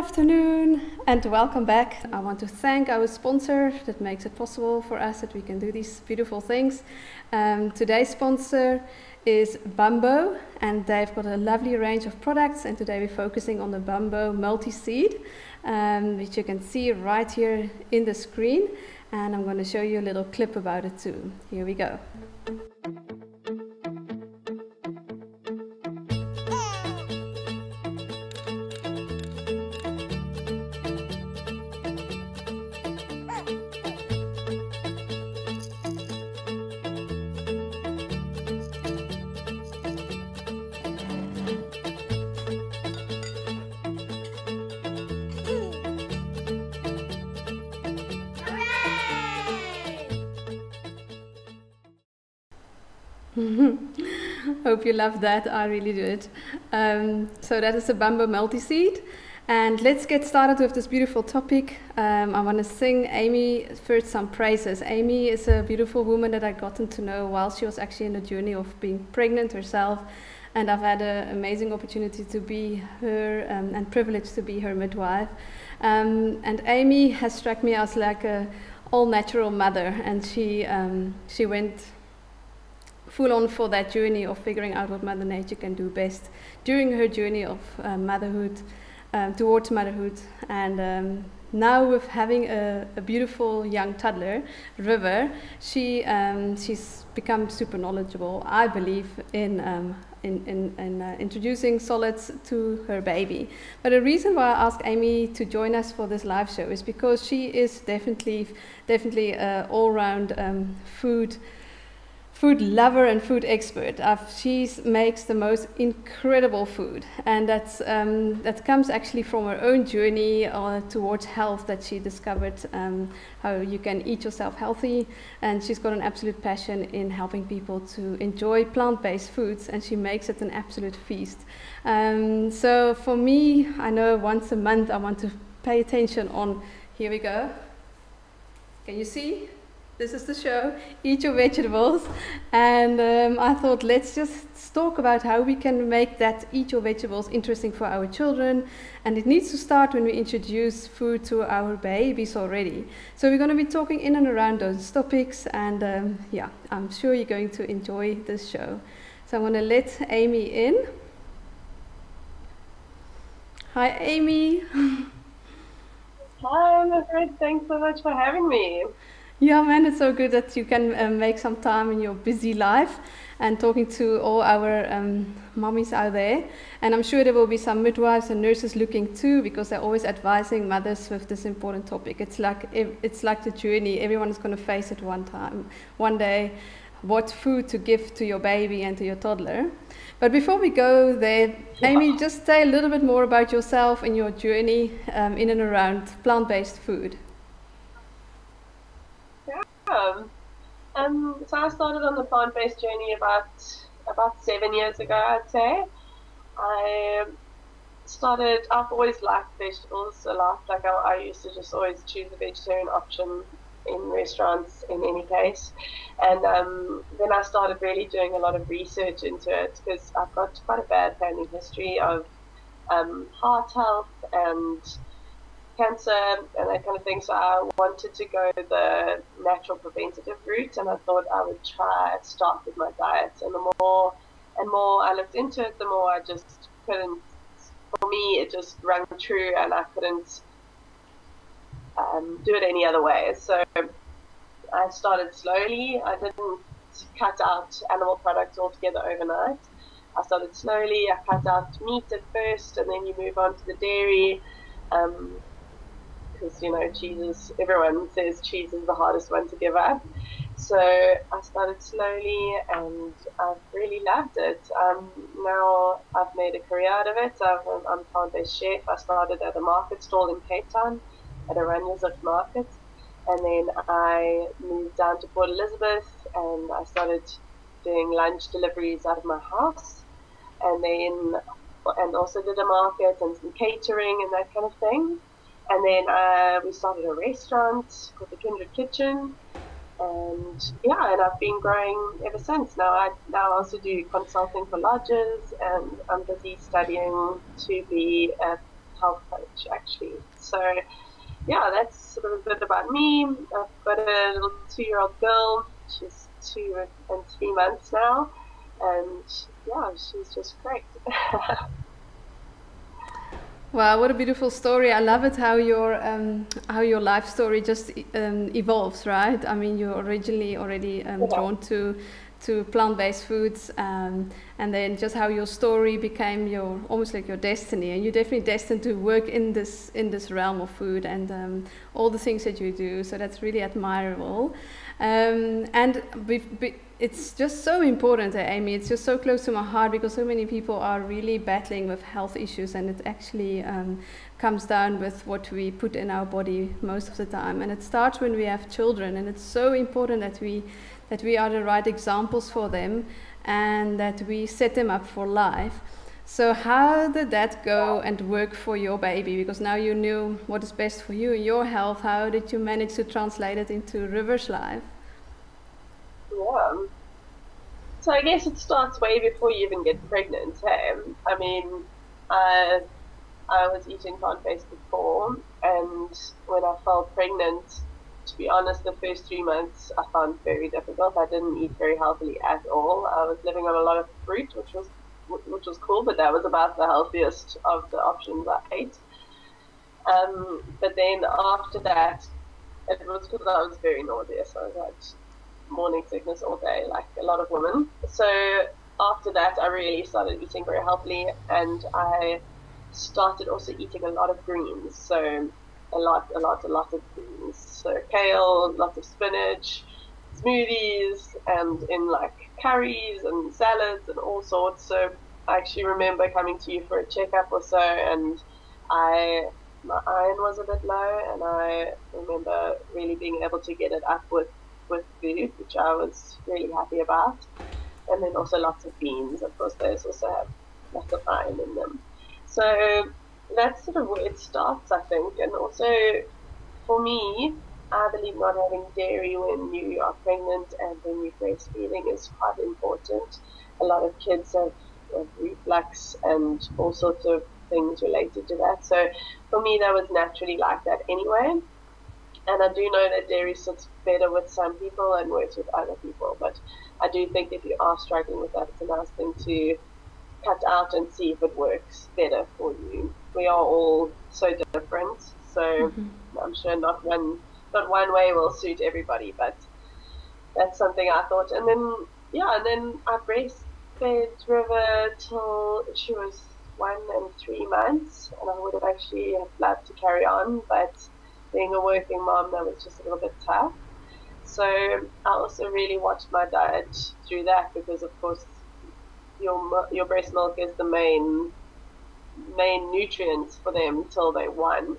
afternoon and welcome back. I want to thank our sponsor that makes it possible for us that we can do these beautiful things. Today's sponsor is Bumbo, and they've got a lovely range of products, and today we're focusing on the Bumbo multi-seed, which you can see right here in the screen, and I'm going to show you a little clip about it too. Here we go. Hope you love that. I really did. So that is a Bumbo multi-seed, and let's get started with this beautiful topic. I want to sing Amy first some praises. Amy is a beautiful woman that I gotten to know while she was actually in the journey of being pregnant herself, and I've had an amazing opportunity to be her and privileged to be her midwife. And Amy has struck me as like a all-natural mother, and she went full on for that journey of figuring out what Mother Nature can do best during her journey of motherhood, towards motherhood. And now with having a beautiful young toddler, River, she's become super knowledgeable, I believe, in introducing solids to her baby. But the reason why I asked Amy to join us for this live show is because she is definitely an all-round food lover and food expert. She makes the most incredible food, and that comes actually from her own journey towards health, that she discovered how you can eat yourself healthy, and she's got an absolute passion in helping people to enjoy plant-based foods, and she makes it an absolute feast. So for me, I know once a month I want to pay attention on, here we go, can you see? This is the show, Eat Your Vegetables, and I thought let's just talk about how we can make that Eat Your Vegetables interesting for our children, and it needs to start when we introduce food to our babies already. So we're going to be talking in and around those topics, and yeah, I'm sure you're going to enjoy this show. So I'm going to let Amy in. Hi Amy. Hi Margaret, thanks so much for having me. Yeah, man, it's so good that you can make some time in your busy life and talking to all our mommies out there. And I'm sure there will be some midwives and nurses looking too, because they're always advising mothers with this important topic. It's like the journey. Everyone is going to face it one day, what food to give to your baby and to your toddler. But before we go there, Amy, just say a little bit more about yourself and your journey in and around plant-based food. So I started on the plant-based journey about 7 years ago, I'd say. I've always liked vegetables a lot. Like I used to just always choose a vegetarian option in restaurants in any case. And then I started really doing a lot of research into it, because I've got quite a bad family history of heart health and cancer and that kind of thing, so I wanted to go the natural preventative route, and I thought I would start with my diet. And the more I looked into it, the more I just couldn't, for me it just rang true, and I couldn't do it any other way. So I started slowly. I didn't cut out animal products altogether overnight. I started slowly. I cut out meat at first, and then you move on to the dairy. Because, you know, everyone says cheese is the hardest one to give up. So I started slowly, and I've really loved it. Now I've made a career out of it. I'm a plant-based chef. I started at a market stall in Cape Town, at a Ranyazut market. And then I moved down to Port Elizabeth, and I started doing lunch deliveries out of my house. And also did a market and some catering and that kind of thing. And then we started a restaurant called the Kindred Kitchen, and yeah, and I've been growing ever since. Now I also do consulting for lodges, and I'm busy studying to be a health coach actually. So yeah, that's sort of a bit about me. I've got a little 2-year-old girl. She's 2 and 3 months now, and yeah, she's just great. Wow, what a beautiful story! I love it how your life story just evolves, right? I mean, you're originally already drawn to plant-based foods, and then just how your story became your almost like your destiny, and you're definitely destined to work in this realm of food and all the things that you do. So that's really admirable, and it's just so important, Amy. It's just so close to my heart because so many people are really battling with health issues, and it actually comes down with what we put in our body most of the time. And it starts when we have children, and it's so important that we are the right examples for them and that we set them up for life. So how did that go and work for your baby? Because now you knew what is best for you and your health. How did you manage to translate it into River's life? Yeah. So I guess it starts way before you even get pregnant. Hey? I mean, I was eating plant-based before, and when I fell pregnant, to be honest, the first 3 months I found very difficult. I didn't eat very healthily at all. I was living on a lot of fruit, which was cool, but that was about the healthiest of the options I ate. But then after that, it was because I was very nauseous. I had morning sickness all day, like a lot of women. So after that, I really started eating very healthily, and I started also eating a lot of greens. So a lot of greens. So kale, lots of spinach, smoothies, and in like curries and salads and all sorts. So I actually remember coming to you for a checkup or so, and my iron was a bit low, and I remember really being able to get it up with food, which I was really happy about. And then also lots of beans. Of course, those also have lots of iron in them. So that's sort of where it starts, I think. And also for me, I believe not having dairy when you are pregnant and when you're breastfeeding is quite important. A lot of kids have reflux and all sorts of things related to that. So for me, that was naturally like that anyway. And I do know that dairy sits better with some people and works with other people. But I do think if you are struggling with that, it's a nice thing to cut out and see if it works better for you. We are all so different, so I'm sure not one way will suit everybody, but that's something I thought. And then I breastfed River till she was 1 and 3 months, and I would have actually loved to carry on, but being a working mom, that was just a little bit tough. So I also really watched my diet through that, because of course your breast milk is the main nutrients for them till they're 1.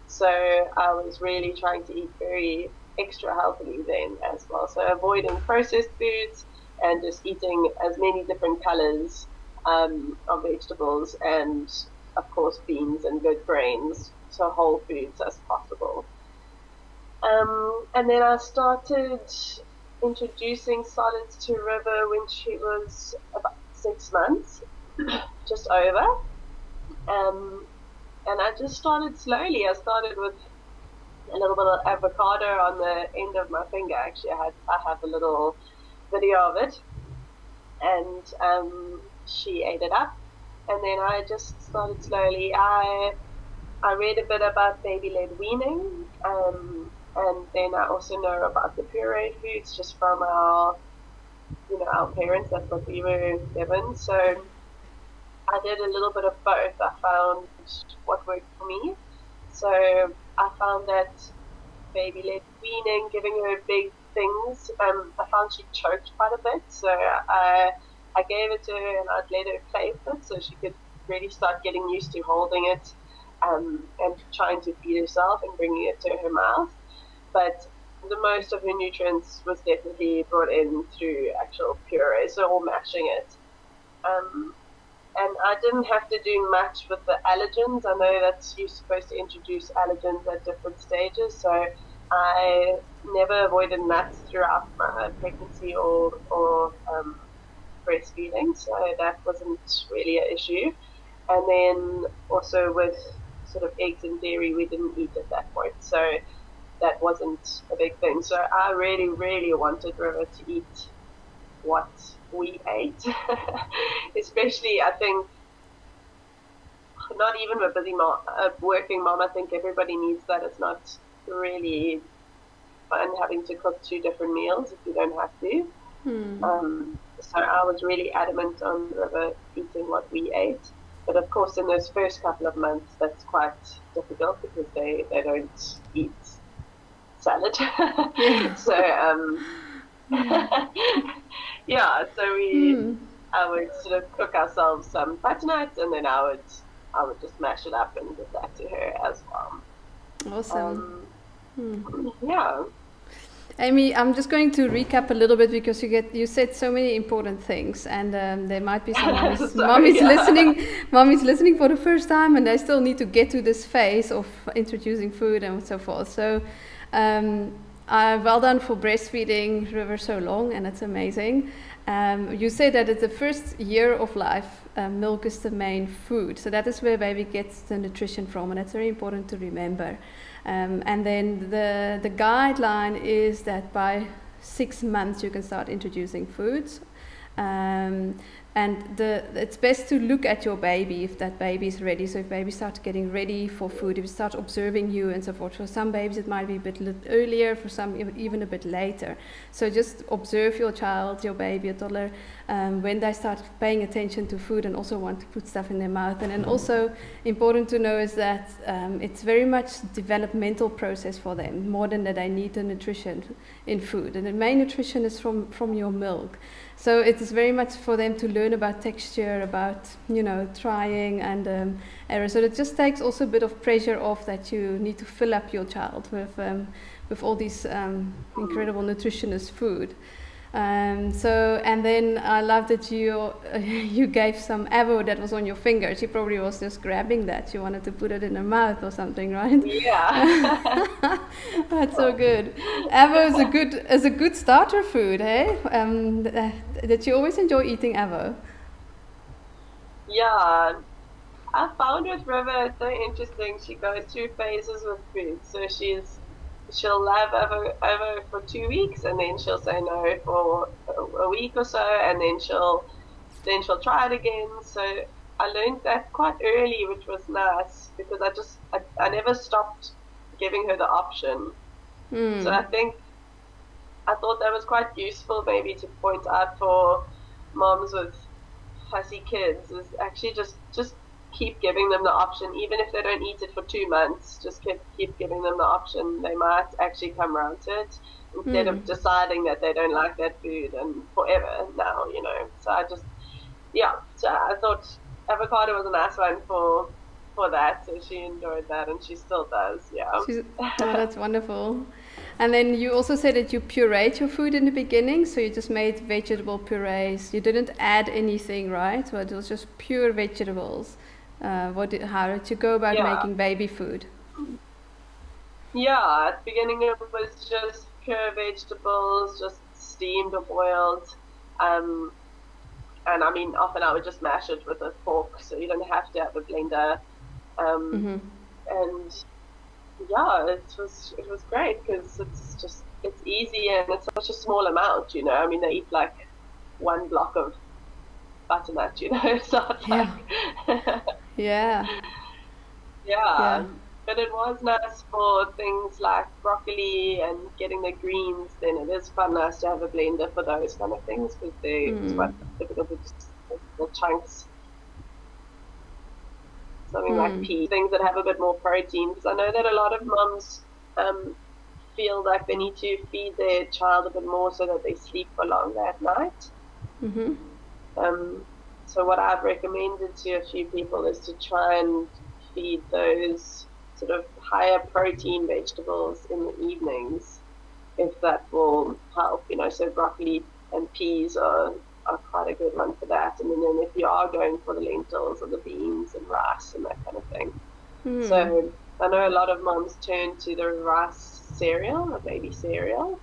So I was really trying to eat very extra healthily then as well. So avoiding processed foods and just eating as many different colors of vegetables, and of course beans and good grains, so whole foods as possible. And then I started introducing solids to River when she was about 6 months, just over. And I just started slowly. I started with a little bit of avocado on the end of my finger. Actually, I have a little video of it, and she ate it up. And then I just started slowly. I read a bit about baby-led weaning, and then I also know about the pureed foods just from our parents. That's what we were given. So I did a little bit of both. I found what worked for me. So I found that baby-led weaning, giving her big things, I found she choked quite a bit. So I gave it to her, and I'd let her play with it so she could really start getting used to holding it and trying to feed herself and bringing it to her mouth. But the most of her nutrients was definitely brought in through actual puree, so all mashing it. And I didn't have to do much with the allergens. I know that you're supposed to introduce allergens at different stages, so I never avoided nuts throughout my pregnancy or breastfeeding, so that wasn't really an issue. And then also with sort of eggs and dairy we didn't eat at that point. So that wasn't a big thing. So I really, really wanted River to eat what we ate. Especially, I think, not even a busy mom, a working mom, I think everybody needs that. It's not really fun having to cook 2 different meals if you don't have to. So I was really adamant on River eating what we ate. But of course, in those first couple of months, that's quite difficult because they don't eat salad. So yeah, so I would sort of cook ourselves some butternut, and then I would just mash it up and give that to her as well. Awesome. Yeah. Amy, I'm just going to recap a little bit because you said so many important things, and there might be some mommies listening for the first time, and they still need to get to this phase of introducing food and so forth. So well done for breastfeeding River so long, and it's amazing. You said that at the first year of life, milk is the main food. So that is where baby gets the nutrition from, and that's very important to remember. And then the guideline is that by 6 months you can start introducing foods. And it's best to look at your baby if that baby is ready. So if baby starts getting ready for food, if it starts observing you and so forth. For some babies it might be a bit earlier, for some even a bit later. So just observe your child, your baby, your toddler, when they start paying attention to food and also want to put stuff in their mouth. And then also important to know is that it's very much developmental process for them, more than that they need the nutrition in food. And the main nutrition is from your milk. So it is very much for them to learn about texture, about, trying and error. So it just takes also a bit of pressure off that you need to fill up your child with all these incredible nutritious food. And then I love that you gave some avo that was on your finger. She probably was just grabbing that. She wanted to put it in her mouth or something, right? Yeah. That's so good. Avo is a good starter food, hey? Did you always enjoy eating avo? Yeah. I found with River, it's so interesting. She goes through phases with food. So she'll love over for 2 weeks, and then she'll say no for a week or so, and then she'll try it again. So I learned that quite early, which was nice because I never stopped giving her the option. So I thought that was quite useful maybe to point out for moms with fussy kids, is actually just keep giving them the option, even if they don't eat it for 2 months. Just keep giving them the option. They might actually come around to it instead of deciding that they don't like that food and forever now, So so I thought avocado was a nice one for that. So she enjoyed that, and she still does. Yeah. Oh, that's wonderful. And then you also said that you pureed your food in the beginning, so you just made vegetable purees. You didn't add anything, right? So it was just pure vegetables. How did you go about making baby food? Yeah, at the beginning it was just pure vegetables, just steamed or boiled. And I mean, often I would just mash it with a fork, so you don't have to have a blender. And yeah, it was great because it's easy and it's such a small amount, I mean, they eat like 1 block of butternut, it's not like yeah. But it was nice for things like broccoli and getting the greens. Then it is quite nice to have a blender for those kind of things because it's quite difficult to just the chunks. Something like peas, things that have a bit more protein. Because I know that a lot of mums feel like they need to feed their child a bit more so that they sleep for longer at night. So what I've recommended to a few people is to try and feed those sort of higher protein vegetables in the evenings, if that will help, so broccoli and peas are quite a good one for that. And then if you are going for the lentils or the beans and rice and that kind of thing. So I know a lot of moms turn to the rice cereal, a baby cereal.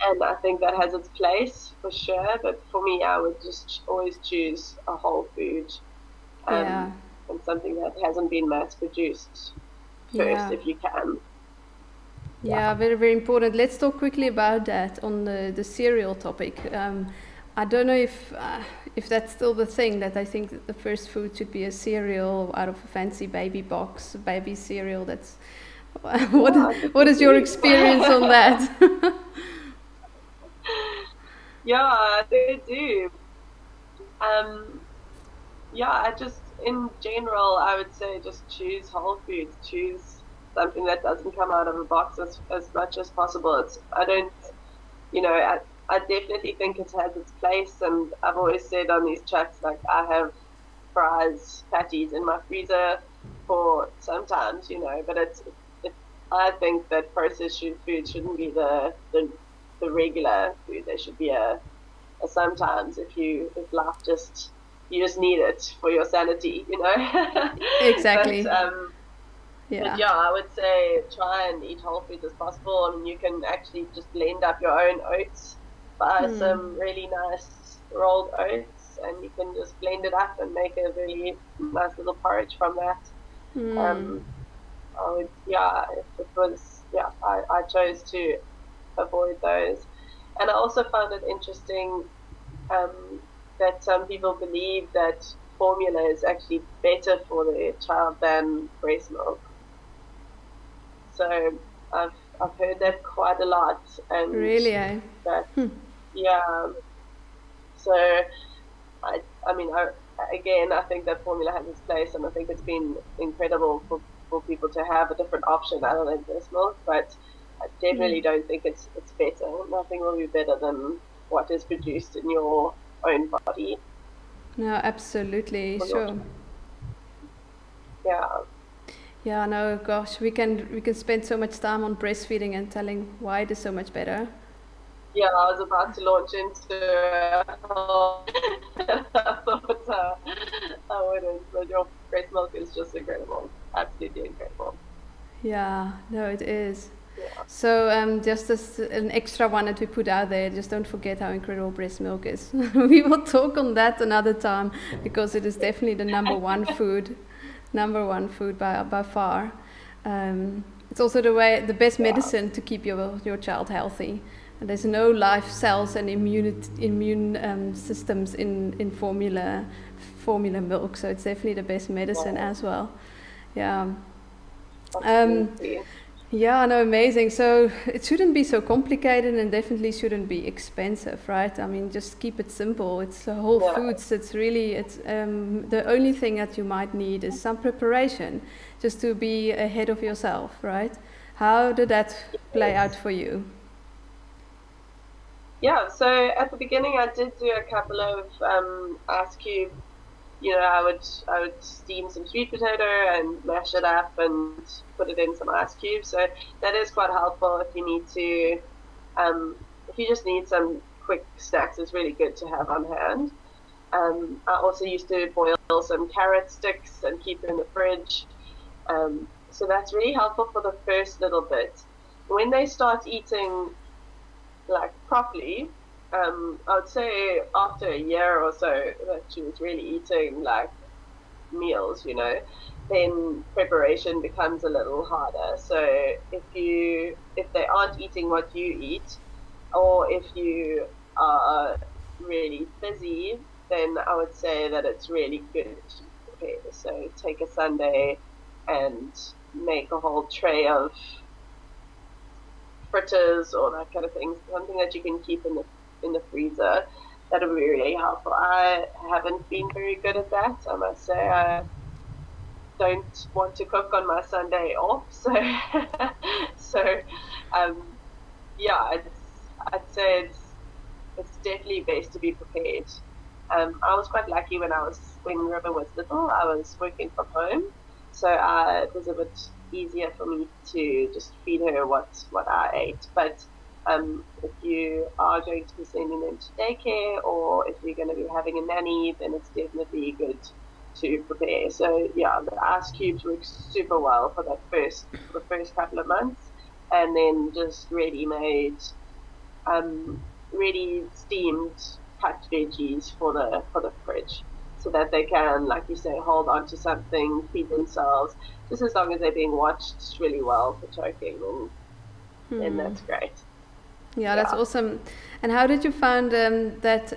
And I think that has its place for sure, but for me, I would just always choose a whole food. and something that hasn't been mass produced first, if you can. Yeah, very, very important. Let's talk quickly about that on the cereal topic. I don't know if that's still the thing, that I think that the first food should be a cereal out of a fancy baby box, baby cereal. That's what is your experience on that? Yeah, they do. Yeah, in general, I would say just choose whole foods, choose something that doesn't come out of a box as much as possible. I don't, I definitely think it has its place, and I've always said on these chats, like, I have fries, patties in my freezer for sometimes, but I think that processed food shouldn't be the regular food. There should be a sometimes if life you just need it for your sanity, Exactly. But yeah, I would say try and eat whole foods as possible. I mean, you can actually just blend up your own oats, buy some really nice rolled oats, and you can just blend it up and make a really nice little porridge from that. I chose to avoid those. And I also found it interesting that some people believe that formula is actually better for their child than breast milk. So I've heard that quite a lot. And really, eh? Yeah. So I think that formula has its place, and I think it's been incredible for people to have a different option other than breast milk. But I definitely don't think it's better. Nothing will be better than what is produced in your own body. No, absolutely, sure. Yeah. Yeah, no, gosh, we can spend so much time on breastfeeding and telling why it is so much better. Yeah, I was about to launch into I thought I wouldn't, but your breast milk is just incredible. Absolutely incredible. Yeah, no, it is. Yeah. So just as an extra one that we put out there, just don't forget how incredible breast milk is. We will talk on that another time, because it is definitely the number one food by far. It's also the best medicine to keep your child healthy. And there's no life cells and immune systems in formula milk, so it's definitely the best medicine as well. Yeah. Yeah, no, amazing. So it shouldn't be so complicated, and definitely shouldn't be expensive, right? I mean, just keep it simple. It's whole foods. It's the only thing that you might need is some preparation, just to be ahead of yourself, right? How did that play out for you? Yeah, so at the beginning I did do a couple of ice cube. I would steam some sweet potato and mash it up and put it in some ice cubes. So that is quite helpful if you need to, if you just need some quick snacks. It's really good to have on hand. I also used to boil some carrot sticks and keep them in the fridge. So that's really helpful for the first little bit. When they start eating like properly, I would say after a year or so that she was really eating like meals, then preparation becomes a little harder. So if they aren't eating what you eat, or if you are really busy, then I would say that it's really good to prepare. So take a Sunday and make a whole tray of fritters or that kind of thing, something that you can keep in the freezer. That would be really helpful. I haven't been very good at that, I must say. I don't want to cook on my Sunday off, so I'd say it's definitely best to be prepared. I was quite lucky when River was little. I was working from home, so it was a bit easier for me to just feed her what I ate. But if you are going to be sending them to daycare, or if you're going to be having a nanny, then it's definitely good to prepare. So yeah, the ice cubes work super well for the first couple of months, and then just ready-made, ready steamed cut veggies for the fridge. so that they can, like you say, hold on to something, feed themselves, just as long as they're being watched really well for choking, and that's great. Yeah, that's awesome. And how did you find that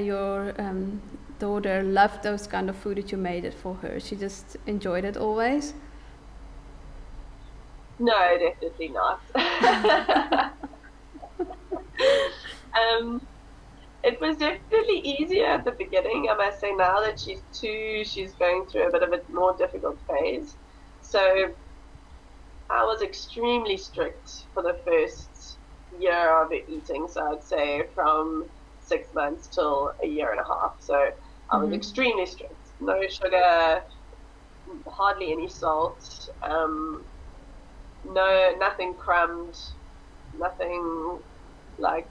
your daughter loved those kind of food that you made it for her? She just enjoyed it always? No, definitely not. It was definitely easier at the beginning. I must say, now that she's 2, she's going through a bit of a more difficult phase. So I was extremely strict for the first year of her eating. So I'd say from 6 months till a year and a half. So I was extremely strict. No sugar, hardly any salt, nothing crumbed, nothing like.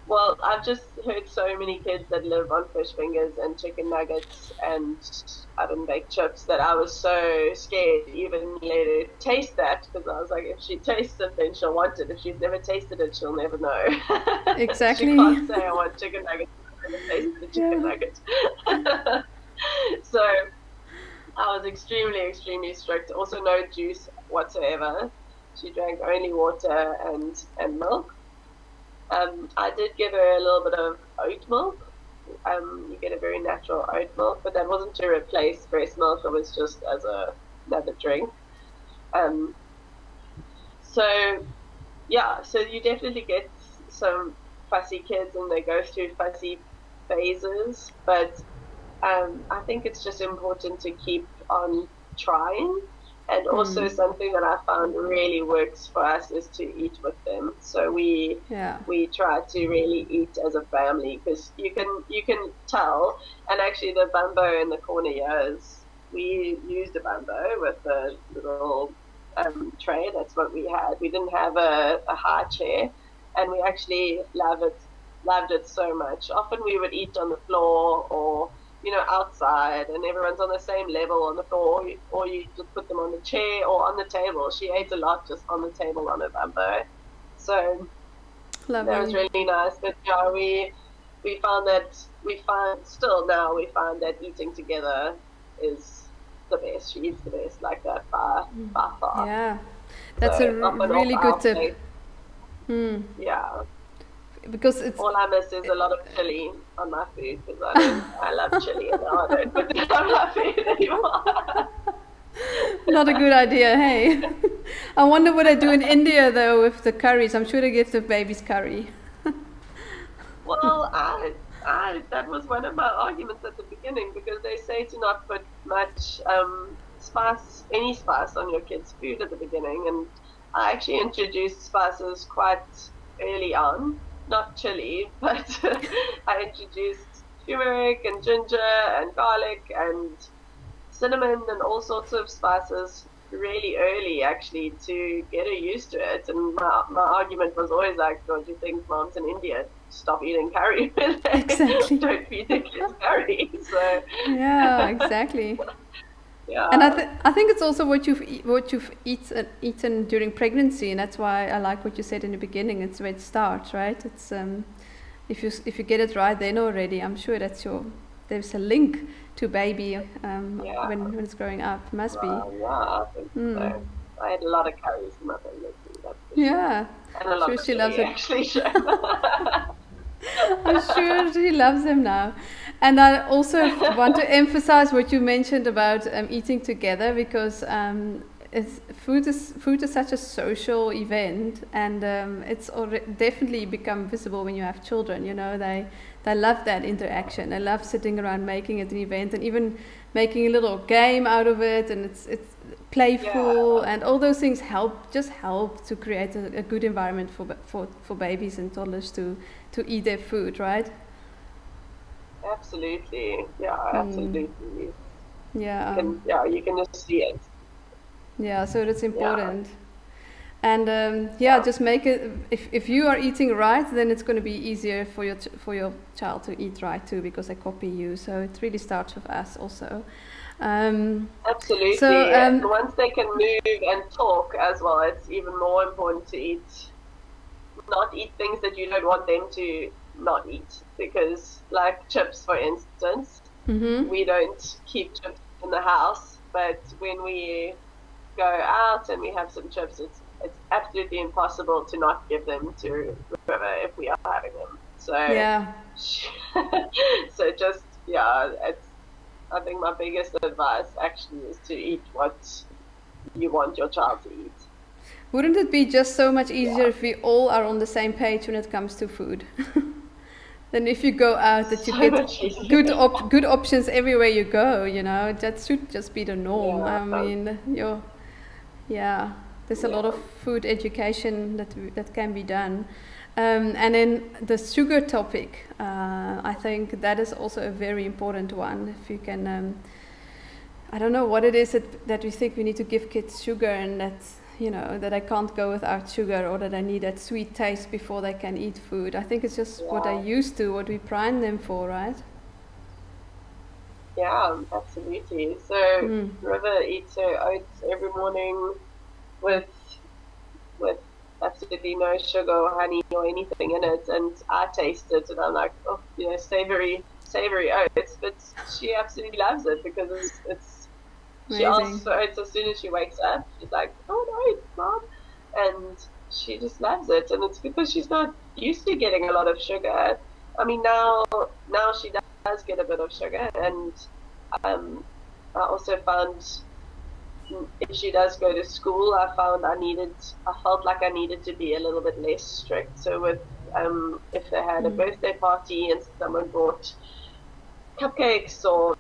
Well, I've just heard so many kids that live on fish fingers and chicken nuggets and oven-baked chips that I was so scared to even let her taste that, because I was like, if she tastes it, then she'll want it. If she's never tasted it, she'll never know. Exactly. She can't say, I want chicken nuggets, and taste the chicken nuggets. So I was extremely, extremely strict. Also, no juice whatsoever. She drank only water and milk. I did give her a little bit of oat milk. You get a very natural oat milk, but that wasn't to replace breast milk. It was just as another drink. So you definitely get some fussy kids, and they go through fussy phases. But I think it's just important to keep on trying. And also something that I found really works for us is to eat with them. So we try to really eat as a family, because you can tell. And actually, the bumbo in the corner here we used a bumbo with a little tray. That's what we had. We didn't have a high chair, and we actually loved it so much. Often we would eat on the floor or outside, and everyone's on the same level on the floor, or you just put them on the chair or on the table. She ate a lot just on the table on a bumbo. So that was really nice. But we found that we find that eating together is the best. She eats the best like that by far. Yeah, that's a really good tip. Yeah. Because it's all I miss is a lot of chili on my food, because I love chili, and now I don't put it on my food anymore. Not a good idea, hey? I wonder what they do in India though with the curries. I'm sure they give the babies curry. Well, that was one of my arguments at the beginning, because they say to not put much any spice on your kids' food at the beginning, and I actually introduced spices quite early on. Not chili, but I introduced turmeric and ginger and garlic and cinnamon and all sorts of spices really early, actually, to get her used to it. And my argument was always like, don't you think moms in India stop eating curry when they don't feed their kids curry? So yeah, exactly. Yeah. And I think it's also what you've eaten during pregnancy, and that's why I like what you said in the beginning. It's where it starts, right? It's if you get it right then already, I'm sure there's a link to baby when it's growing up. Must be. Yeah, I think so. I had a lot of curries in my pregnancy. Yeah, and a lot sure of she chili, loves it. Actually, sure. I'm sure she loves them now. And I also want to emphasize what you mentioned about eating together, because food is such a social event, and it's definitely become visible when you have children. They love that interaction. They love sitting around making it an event, and even making a little game out of it, and it's playful, and all those things help to create a good environment for babies and toddlers to eat their food, right? Absolutely. Yeah, absolutely. Yeah. You can just see it. Yeah, so that's important. And just make it. If you are eating right, then it's going to be easier for your child to eat right too, because they copy you. So it really starts with us also. Absolutely. So and once they can move and talk as well, it's even more important to not eat things that you don't want them to not eat, because like chips, for instance, we don't keep chips in the house, but when we go out and we have some chips, it's absolutely impossible to not give them to River if we are having them. So Yeah. so just it's, I think my biggest advice actually is to eat what you want your child to eat. Wouldn't it be just so much easier if we all are on the same page when it comes to food? Then if you go out, that you get good options everywhere you go, you know, that should just be the norm. Yeah. I mean, there's a lot of food education that can be done. And then the sugar topic, I think that is also a very important one. If you can, I don't know what it is that we think we need to give kids sugar, and that, you know, that I can't go without sugar, or that I need that sweet taste before they can eat food. I think it's just what they used to, what we prime them for, right? Yeah, absolutely. So River eats her oats every morning with absolutely no sugar or honey or anything in it, and I taste it and I'm like, oh, you know, savory oats, but she absolutely loves it because it's she asks for oats as soon as she wakes up. She's like, oh no, it's Mom, and she just loves it, and it's because she's not used to getting a lot of sugar. I mean, now she does get a bit of sugar, and I also found, if she does go to school, I felt like I needed to be a little bit less strict. So with if they had a birthday party and someone brought cupcakes or,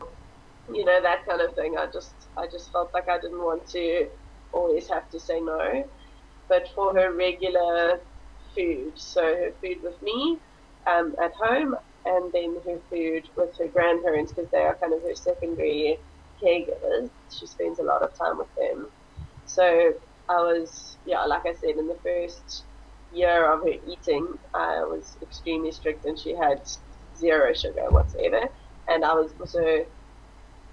you know, that kind of thing, I just felt like I didn't want to always have to say no. But for her regular food, so her food with me at home, and then her food with her grandparents, because they are kind of her secondary caregivers. She spends a lot of time with them. So I was, like I said, in the first year of her eating, I was extremely strict, and she had 0 sugar whatsoever. And I was also,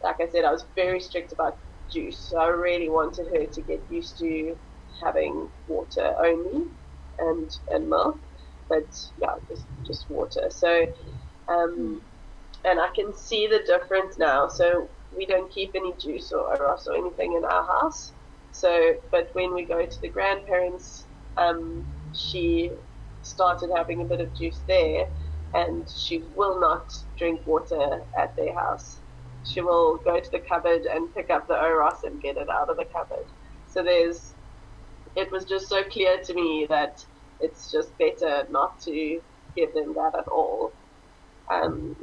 like I said, I was very strict about juice. So I really wanted her to get used to having water only and milk, but just water. So and I can see the difference now. So we don't keep any juice or arroz or anything in our house. So, but when we go to the grandparents, she started having a bit of juice there, and she will not drink water at their house. She will go to the cupboard and pick up the arroz and get it out of the cupboard. So it was just so clear to me that it's just better not to give them that at all.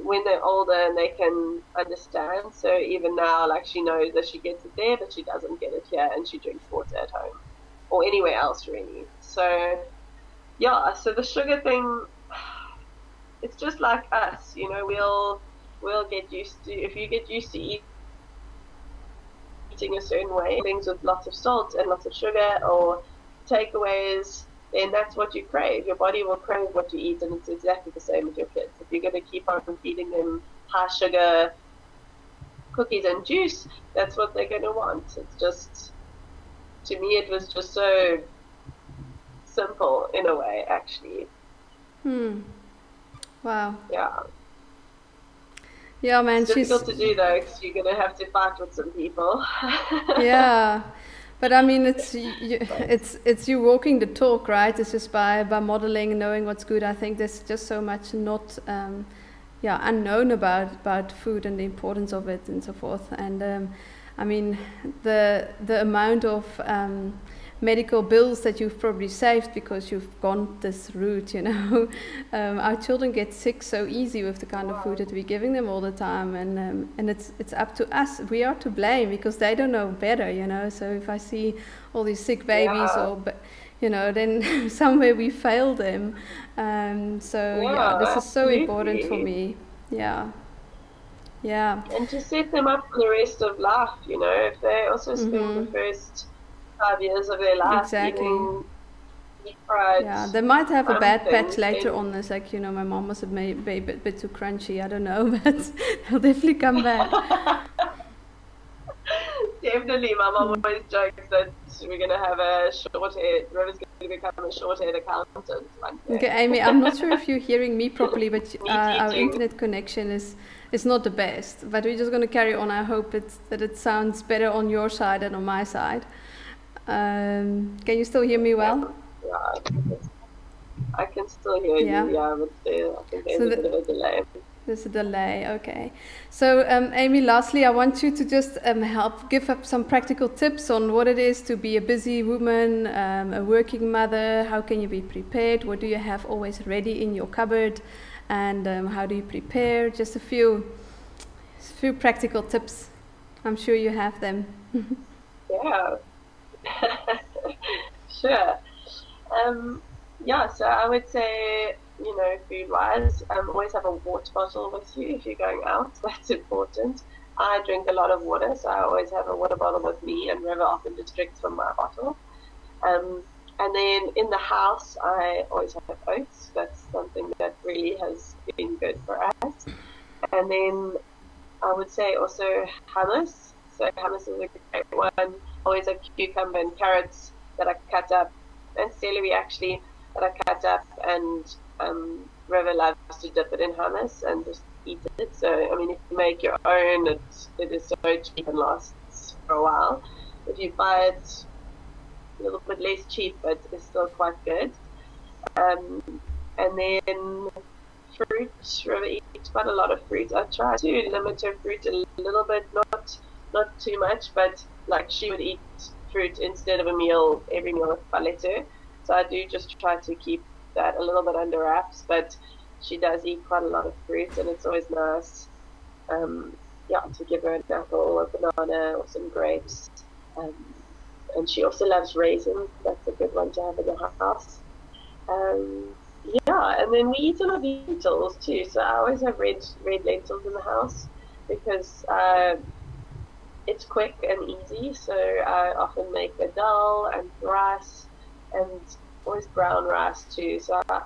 When they're older and they can understand. So even now, like, she knows that she gets it there, but she doesn't get it here, and she drinks water at home or anywhere else really. So so the sugar thing, it's just like us, you know, we'll get used to, if you get used to eating a certain way, things with lots of salt and lots of sugar or takeaways, then that's what you crave. Your body will crave what you eat, and it's exactly the same with your kids. If you're going to keep on feeding them high sugar cookies and juice, that's what they're going to want. It's just, to me, it was just so simple in a way, actually. Wow. Yeah. Yeah, man. It's difficult to do though, because you're going to have to fight with some people. Yeah. But I mean, it's you walking the talk, right? It's just by modeling and knowing what's good. I think there's just so much not, unknown about food and the importance of it and so forth. And I mean, the amount of medical bills that you've probably saved because you've gone this route, you know. Our children get sick so easy with the kind of food that we're giving them all the time, and it's up to us. We are to blame because they don't know better, you know. So if I see all these sick babies, you know, then somewhere we fail them. This is so important for me. Yeah. And to set them up for the rest of life, you know, if they also spend the first 5 years of their life eating deep-fried. Yeah, they might have a bad patch later on. It's like, you know, my mom was maybe a bit too crunchy. I don't know, but they'll definitely come back. Definitely. My mom always jokes that we're going to have a short-haired, River's going to become a short-haired accountant one day. Okay, Amy, I'm not sure if you're hearing me properly, but Me our too. internet connection is not the best. But we're just going to carry on. I hope that it sounds better on your side than on my side. Can you still hear me well? Yeah, I can still hear you, but I think there's a bit of a delay. There's a delay, okay. So, Amy, lastly, I want you to just give up some practical tips on what it is to be a busy woman, a working mother. How can you be prepared? What do you have always ready in your cupboard? And how do you prepare? Just a few practical tips. I'm sure you have them. Yeah, sure. So I would say, food-wise, always have a water bottle with you if you're going out. That's important. I drink a lot of water, so I always have a water bottle with me, and River often just drinks from my bottle. And then in the house, I always have oats. That's something that really has been good for us. And then I would say also hummus. So hummus is a great one. Always have cucumber and carrots that I cut up, and celery actually that I cut up, and River loves to dip it in hummus and just eat it. So I mean, if you make your own, it is so cheap and lasts for a while. If you buy it a little bit less cheap, but it's still quite good. And then fruit. River eats quite a lot of fruit. I try to limit her fruit a little bit, not too much, but like she would eat fruit instead of a meal every meal if I let her. So I do just try to keep that a little bit under wraps, but she does eat quite a lot of fruit, and it's always nice, to give her an apple or a banana or some grapes. And she also loves raisins. That's a good one to have in the house. And then we eat a lot of lentils too. So I always have red lentils in the house because it's quick and easy. So I often make a dal and rice, and always brown rice too. So I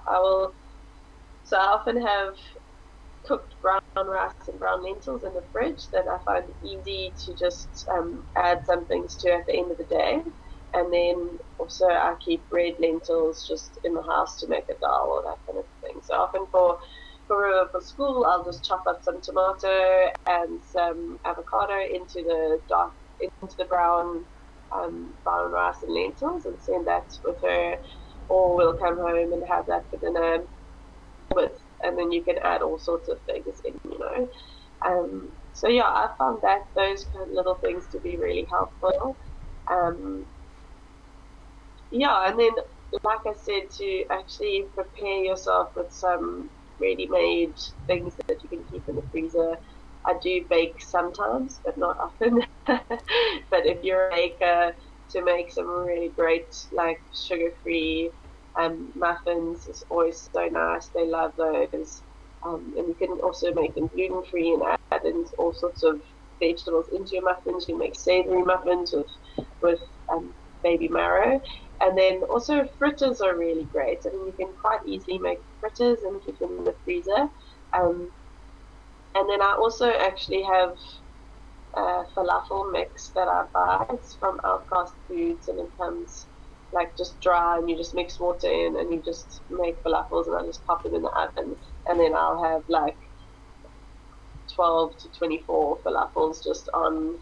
often have cooked brown rice and brown lentils in the fridge that I find easy to just add some things to at the end of the day. And then also I keep red lentils just in the house to make a dal or that kind of thing. So often for school, I'll just chop up some tomato and some avocado into the brown rice and lentils, and send that with her, or we'll come home and have that for dinner and then you can add all sorts of things in, So yeah, I found that those kind of little things to be really helpful. And then, like I said, to actually prepare yourself with some ready-made things that you can keep in the freezer. I do bake sometimes, but not often. But if you're a baker, to make some really great, like, sugar-free muffins is always so nice. They love those. And you can also make them gluten-free and add in all sorts of vegetables into your muffins. You can make savory muffins with baby marrow. And then also fritters are really great. I mean, you can quite easily make fritters and keep them in the freezer. And then I also actually have a falafel mix that I buy. It's from Outcast Foods, and it comes like just dry, and you just mix water in and you just make falafels, and I just pop them in the oven, and then I'll have like 12 to 24 falafels just on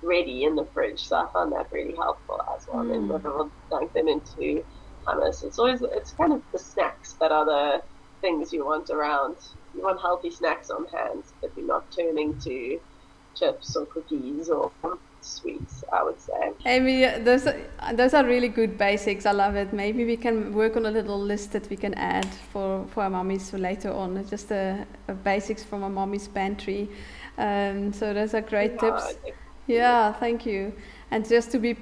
ready in the fridge. So I found that really helpful as well. And then I'll dunk them into hummus. It's kind of the snacks that are the things you want around. You want healthy snacks on hand, but you're not turning to chips or cookies or sweets, I would say. Amy, those are really good basics. I love it. Maybe we can work on a little list that we can add for our mummies later on. Just a basics from our mummy's pantry. So those are great tips. Yeah, thank you. And just to be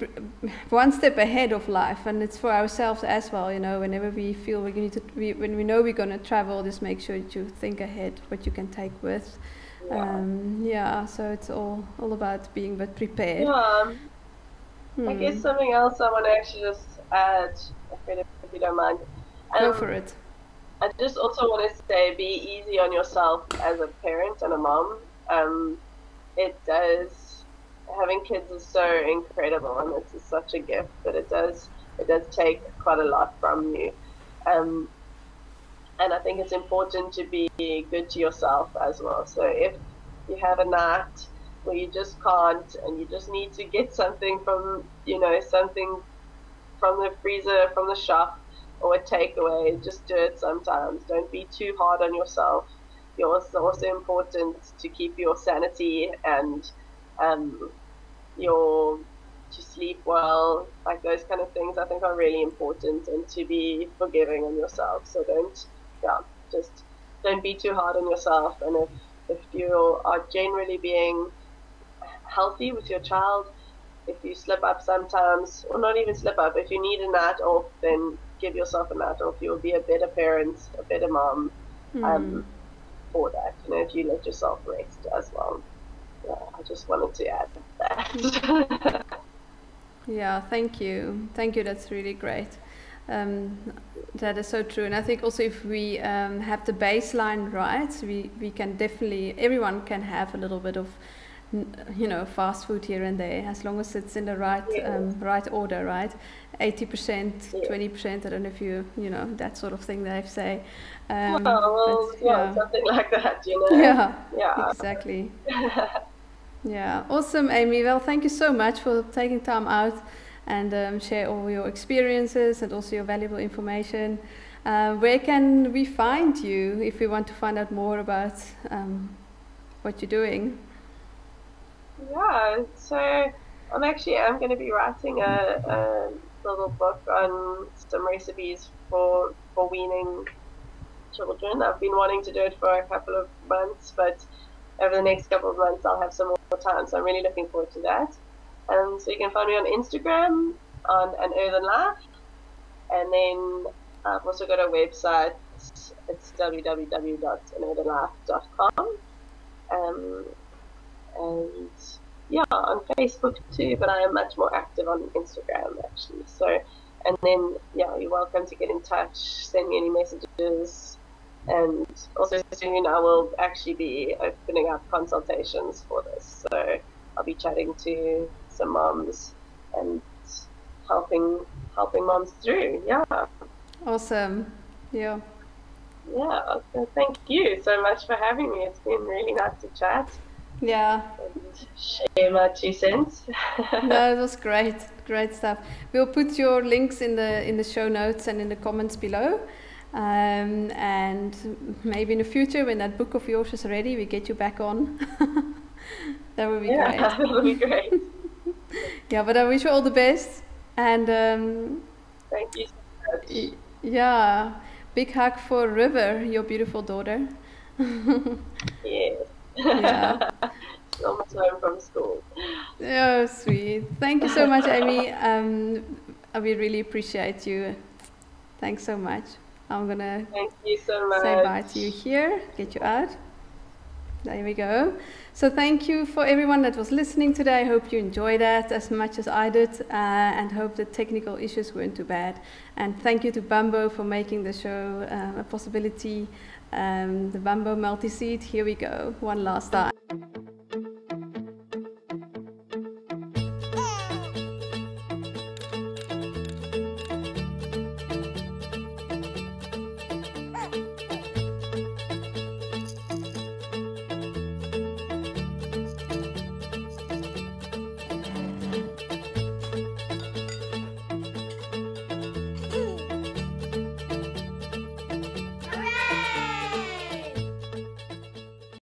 one step ahead of life, and it's for ourselves as well. Whenever we feel when we know we're going to travel, just make sure that you think ahead what you can take with. So it's all about being prepared. I guess something else I want to actually just add, if you don't mind. Go for it. I just also want to say, be easy on yourself as a parent and a mom. It does having kids is so incredible, and it's such a gift, but it does take quite a lot from you. And I think it's important to be good to yourself as well. So if you have a night where you just can't, and you just need to get something from, something from the freezer, from the shop, or a takeaway, just do it sometimes. Don't be too hard on yourself. It's also important to keep your sanity and to sleep well, like those kind of things I think are really important, and to be forgiving on yourself. So just don't be too hard on yourself. And if you are generally being healthy with your child, if you slip up sometimes, or not even slip up, if you need a night off, then give yourself a night off. You'll be a better parent, a better mom for that, if you let yourself rest as well. Yeah, I just wanted to add that. Yeah, thank you. Thank you, that's really great. That is so true. And I think also if we have the baseline right, we can definitely, everyone can have a little bit of, fast food here and there, as long as it's in the right right order, right? 80%, 20%, I don't know if that sort of thing that I say. Something like that, Yeah, exactly. Yeah, awesome, Amy. Well, thank you so much for taking time out and share all your experiences and also your valuable information. Where can we find you if we want to find out more about what you're doing? Yeah, so I'm going to be writing a little book on some recipes for weaning children. I've been wanting to do it for a couple of months, but over the next couple of months I'll have some more time, so I'm really looking forward to that. So you can find me on Instagram on An Earthen Life, and then I've also got a website. It's www.anearthenlife.com. And yeah, on Facebook too, but I am much more active on Instagram actually. So, and then you're welcome to get in touch, send me any messages, and also soon I will actually be opening up consultations for this. So I'll be chatting to some moms and helping moms through. Yeah. Awesome. Yeah. Yeah. So thank you so much for having me. It's been really nice to chat. Yeah. And share my 2 cents. No, it was great stuff. We'll put your links in the show notes and in the comments below. And maybe in the future, when that book of yours is ready, we get you back on. That would be great. That would be great. Yeah, but I wish you all the best. And thank you so much. Yeah, big hug for River, your beautiful daughter. Yes. Yeah. Almost home from school. Oh, sweet. Thank you so much, Amy. We really appreciate you. Thanks so much. I'm gonna thank you so much. Say bye to you here, get you out. There we go. So thank you for everyone that was listening today. I hope you enjoyed that as much as I did, and hope the technical issues weren't too bad. And thank you to Bambo for making the show a possibility. The Bambo multi-seed, here we go, one last time.